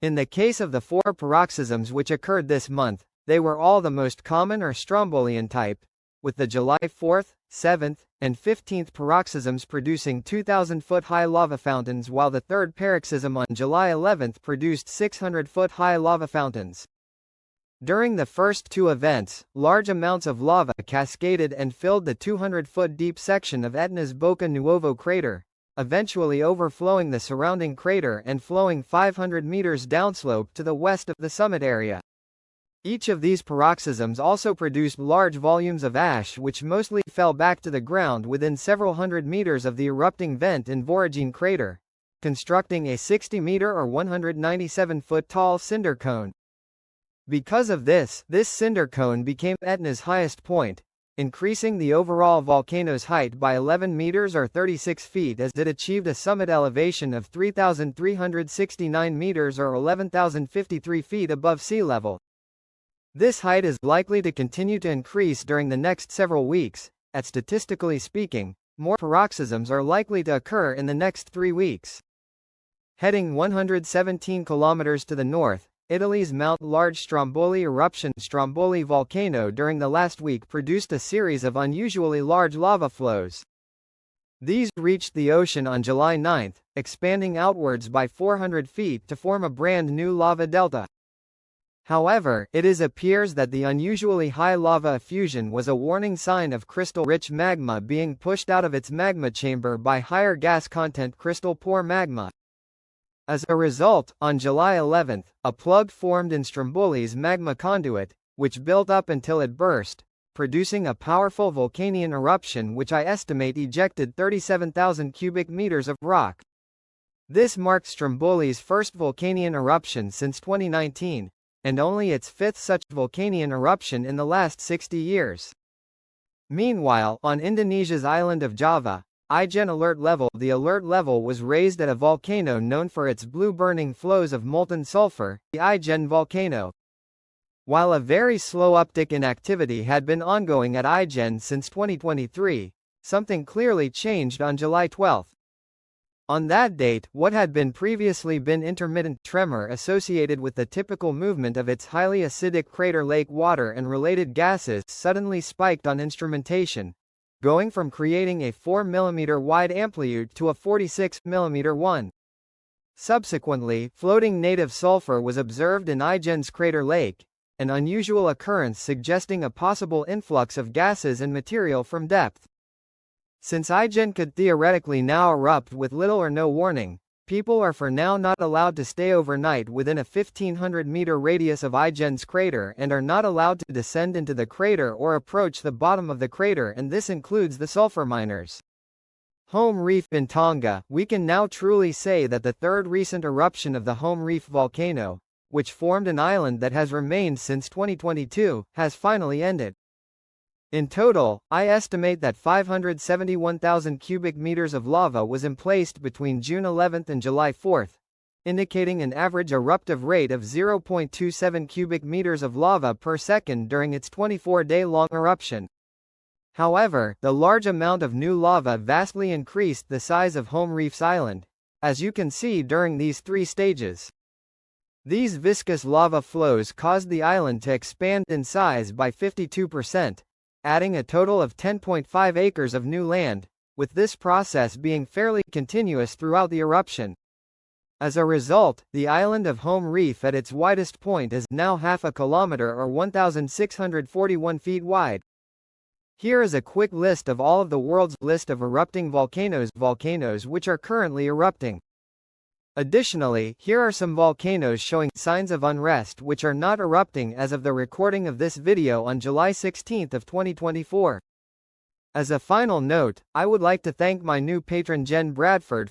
In the case of the 4 paroxysms which occurred this month, they were all the most common or Strombolian type, with the July 4th, 7th, and 15th paroxysms producing 2,000-foot-high lava fountains, while the 3rd paroxysm on July 11th produced 600-foot-high lava fountains. During the first 2 events, large amounts of lava cascaded and filled the 200-foot-deep section of Etna's Boca Nuovo crater, eventually overflowing the surrounding crater and flowing 500 meters downslope to the west of the summit area. Each of these paroxysms also produced large volumes of ash which mostly fell back to the ground within several hundred meters of the erupting vent in Voragine crater, constructing a 60-meter or 197-foot tall cinder cone. Because of this cinder cone became Etna's highest point, increasing the overall volcano's height by 11 meters or 36 feet as it achieved a summit elevation of 3,369 meters or 11,053 feet above sea level. This height is likely to continue to increase during the next several weeks, as statistically speaking, more paroxysms are likely to occur in the next 3 weeks. Heading 117 kilometers to the north, Italy's Mount Large Stromboli eruption Stromboli volcano during the last week produced a series of unusually large lava flows. These reached the ocean on July 9, expanding outwards by 400 feet to form a brand new lava delta. However, it appears that the unusually high lava effusion was a warning sign of crystal-rich magma being pushed out of its magma chamber by higher gas content crystal-poor magma. As a result, on July 11, a plug formed in Stromboli's magma conduit, which built up until it burst, producing a powerful volcanic eruption which I estimate ejected 37,000 cubic meters of rock. This marked Stromboli's first volcanic eruption since 2019. And only its 5th such volcanic eruption in the last 60 years. Meanwhile, on Indonesia's island of Java, IGEN alert level. The alert level was raised at a volcano known for its blue burning flows of molten sulfur, the IGEN volcano. While a very slow uptick in activity had been ongoing at IGEN since 2023, something clearly changed on July 12. On that date, what had previously been intermittent tremor associated with the typical movement of its highly acidic crater lake water and related gases suddenly spiked on instrumentation, going from creating a 4 mm wide amplitude to a 46 mm one. Subsequently, floating native sulfur was observed in IGEN's crater lake, an unusual occurrence suggesting a possible influx of gases and material from depth. Since IGEN could theoretically now erupt with little or no warning, people are for now not allowed to stay overnight within a 1,500-meter radius of IGEN's crater and are not allowed to descend into the crater or approach the bottom of the crater, and this includes the sulfur miners. Home Reef in Tonga. We can now truly say that the 3rd recent eruption of the Home Reef volcano, which formed an island that has remained since 2022, has finally ended. In total, I estimate that 571,000 cubic meters of lava was emplaced between June 11 and July 4, indicating an average eruptive rate of 0.27 cubic meters of lava per second during its 24-day-long eruption. However, the large amount of new lava vastly increased the size of Home Reef's island, as you can see during these 3 stages. These viscous lava flows caused the island to expand in size by 52%. Adding a total of 10.5 acres of new land, with this process being fairly continuous throughout the eruption. As a result, the island of Home Reef at its widest point is now half a kilometer or 1,641 feet wide. Here is a quick list of all of the world's list of erupting volcanoes which are currently erupting. Additionally, here are some volcanoes showing signs of unrest which are not erupting as of the recording of this video on July 16 of 2024. As a final note, I would like to thank my new patron Jen Bradford for